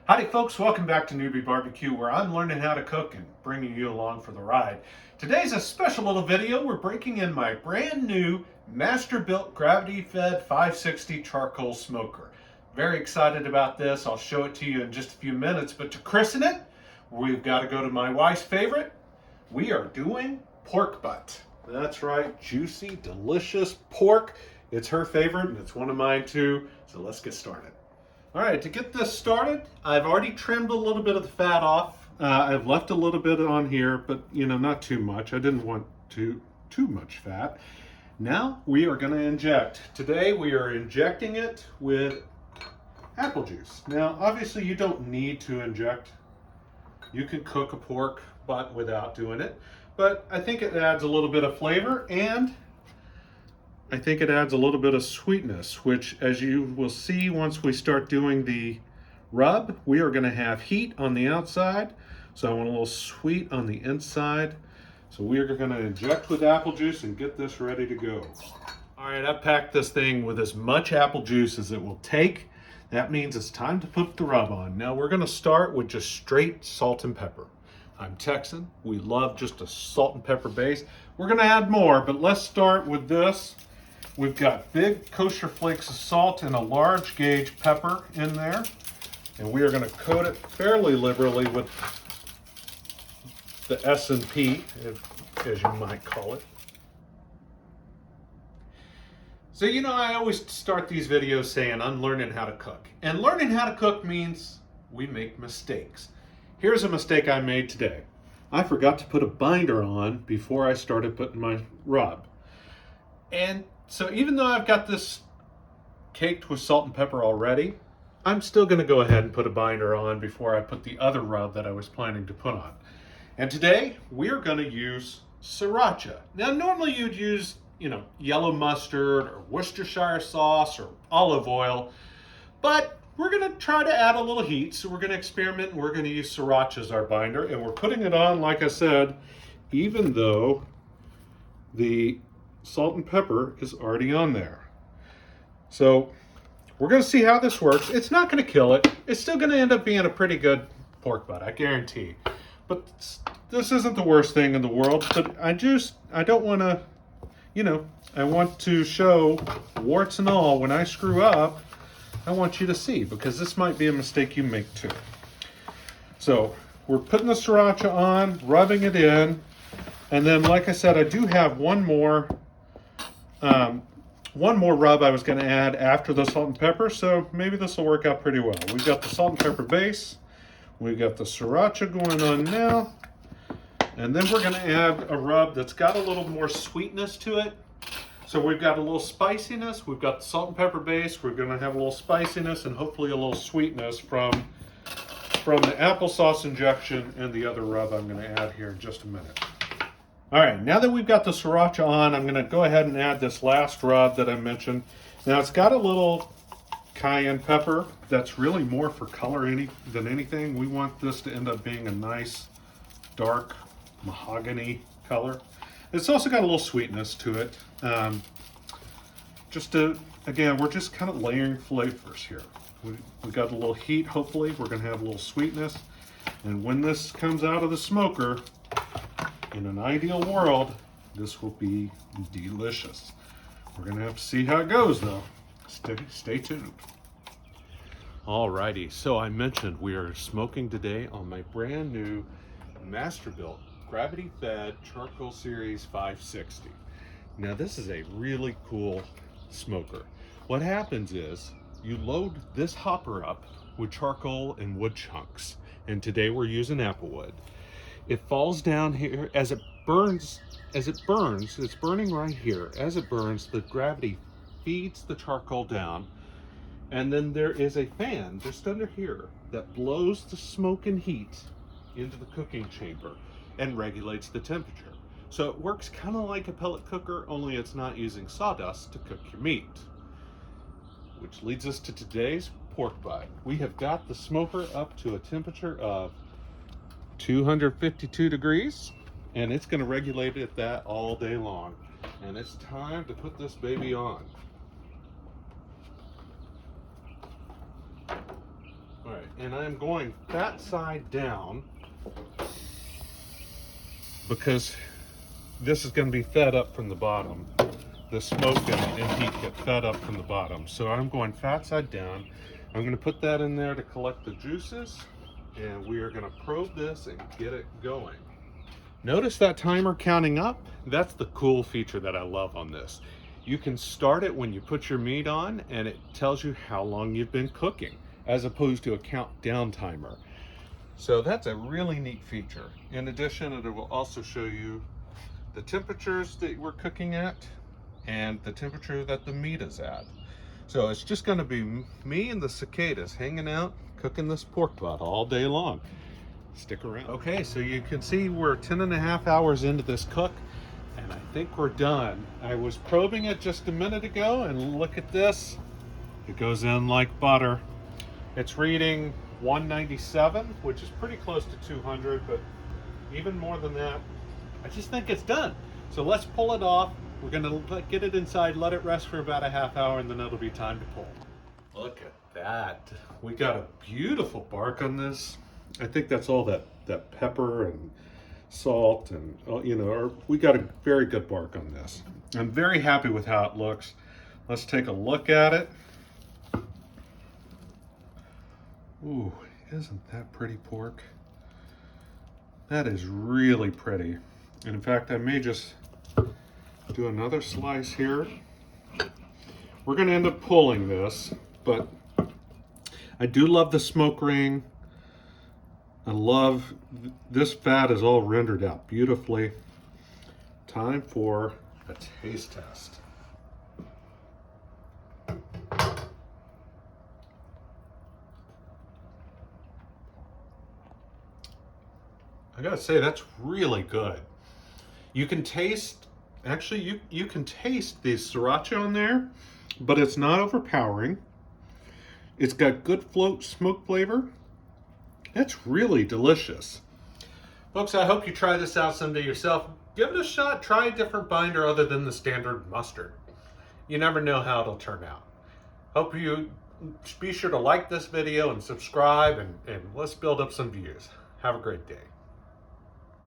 Howdy folks, welcome back to Noob BBQ, where I'm learning how to cook and bringing you along for the ride. Today's a special little video. We're breaking in my brand new Masterbuilt Gravity Fed 560 charcoal smoker. Very excited about this. I'll show it to you in just a few minutes, but to christen it, we've got to go to my wife's favorite. We are doing pork butt. That's right, juicy, delicious pork. It's her favorite and it's one of mine too, so let's get started. All right, to get this started, I've already trimmed a little bit of the fat off. I've left a little bit on here, but not too much. I didn't want too much fat. Now we are going to inject. Today we are injecting it with apple juice. Now, obviously you don't need to inject. You can cook a pork butt without doing it, but I think it adds a little bit of flavor and I think it adds a little bit of sweetness, which, as you will see once we start doing the rub, we are going to have heat on the outside, so I want a little sweet on the inside. So we are going to inject with apple juice and get this ready to go. All right, I've packed this thing with as much apple juice as it will take. That means it's time to put the rub on. Now we're going to start with just straight salt and pepper. I'm Texan. We love just a salt and pepper base. We're going to add more, but let's start with this. We've got big kosher flakes of salt and a large gauge pepper in there. And we are going to coat it fairly liberally with the S&P, as you might call it. So, I always start these videos saying I'm learning how to cook. And learning how to cook means we make mistakes. Here's a mistake I made today. I forgot to put a binder on before I started putting my rub. And so even though I've got this caked with salt and pepper already, I'm still going to go ahead and put a binder on before I put the other rub that I was planning to put on. And today we're going to use sriracha. Now normally you'd use, yellow mustard or Worcestershire sauce or olive oil, but we're going to try to add a little heat. So we're going to experiment and we're going to use sriracha as our binder. And we're putting it on, like I said, even though the salt and pepper is already on there. So we're going to see how this works. It's not going to kill it. It's still going to end up being a pretty good pork butt, I guarantee. But this isn't the worst thing in the world. But I don't want to, I want to show warts and all. When I screw up, I want you to see, because this might be a mistake you make too. So we're putting the sriracha on, rubbing it in. And then, like I said, I do have one more rub I was going to add after the salt and pepper, so maybe this will work out pretty well. We've got the salt and pepper base, we've got the sriracha going on now, and then we're going to add a rub that's got a little more sweetness to it. So we've got a little spiciness, we've got the salt and pepper base, we're going to have a little spiciness and hopefully a little sweetness from the applesauce injection and the other rub I'm going to add here in just a minute. All right, now that we've got the sriracha on, I'm going to go ahead and add this last rub that I mentioned. Now it's got a little cayenne pepper that's really more for color than anything. We want this to end up being a nice dark mahogany color. It's also got a little sweetness to it. Again, we're just kind of layering flavors here. We got a little heat, hopefully. We're going to have a little sweetness. And when this comes out of the smoker, in an ideal world, this will be delicious. We're going to have to see how it goes, though. Stay tuned. Alrighty, so I mentioned we are smoking today on my brand new Masterbuilt Gravity Fed Charcoal Series 560. Now, this is a really cool smoker. What happens is you load this hopper up with charcoal and wood chunks, and today we're using apple wood. It falls down here as it burns. It's burning right here. As it burns, the gravity feeds the charcoal down. And then there is a fan just under here that blows the smoke and heat into the cooking chamber and regulates the temperature. So it works kind of like a pellet cooker, only it's not using sawdust to cook your meat. Which leads us to today's pork butt. We have got the smoker up to a temperature of 252 degrees, and it's going to regulate it at that all day long. And it's time to put this baby on. All right, and I'm going fat side down because this is going to be fed up from the bottom. The smoke and heat get fed up from the bottom. So I'm going fat side down. I'm going to put that in there to collect the juices, and we are going to probe this and get it going. Notice that timer counting up? That's the cool feature that I love on this. You can start it when you put your meat on, and it tells you how long you've been cooking, as opposed to a countdown timer. So that's a really neat feature. In addition, it will also show you the temperatures that we're cooking at and the temperature that the meat is at. So it's just going to be me and the cicadas hanging out, cooking this pork butt all day long. Stick around. Okay, so you can see we're 10.5 hours into this cook, and I think we're done. I was probing it just a minute ago, and look at this. It goes in like butter. It's reading 197, which is pretty close to 200, but even more than that. I just think it's done. So let's pull it off. We're gonna get it inside, let it rest for about a half hour, and then it'll be time to pull. Look at that. We got a beautiful bark on this. I think that's all that pepper and salt and, you know, we got a very good bark on this. I'm very happy with how it looks. Let's take a look at it. Ooh, isn't that pretty pork? That is really pretty. And in fact, I may just do another slice here. We're gonna end up pulling this, but I do love the smoke ring. I love this fat is all rendered out beautifully. Time for a taste test. I gotta say, that's really good. You can taste, actually you can taste the sriracha on there, but it's not overpowering. It's got good smoke flavor. That's really delicious. Folks, I hope you try this out someday yourself. Give it a shot. Try a different binder other than the standard mustard. You never know how it'll turn out. Hope you be sure to like this video and subscribe, and let's build up some views. Have a great day.